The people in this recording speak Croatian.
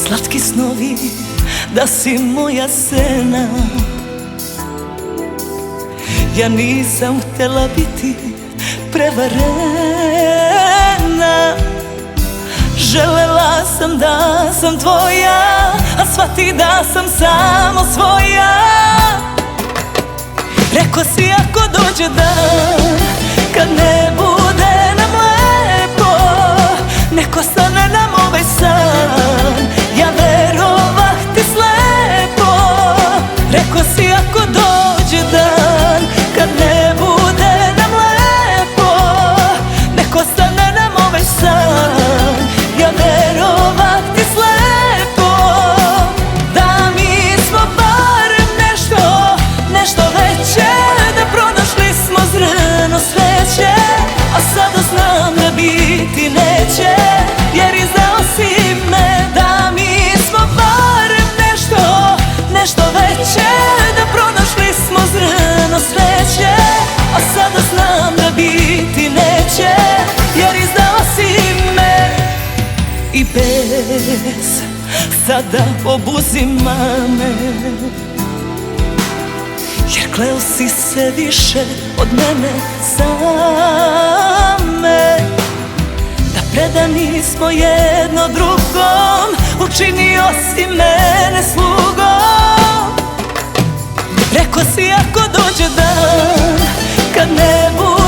slatki snovi, da si moja sena. Ja nisam htjela biti prevarena, želela sam da sam tvoja, a shvati da sam samo svoja. Rekao si ako dođe dan kad ne bude nam lepo, nek ostane nam ovaj san, ja verovat ti slepo. Rekao si ako dođe dan kad ne bude nam lepo, nek ostane nam ovaj san, ja verovat ti slepo. Da mi smo barem nešto veće, da pronašli smo zrno sveće, a sada znam da biti neće, jer izdao si me. Da mi smo barem nešto veće, da pronašli smo zrno sveće, a sada znam da biti neće, jer izdao si me. I bez sada obuzima me, jer kleo si se više od mene same. Da predani smo jedno drugom, učinio si mene slugom. Rekao si ako dođe dan kad ne bude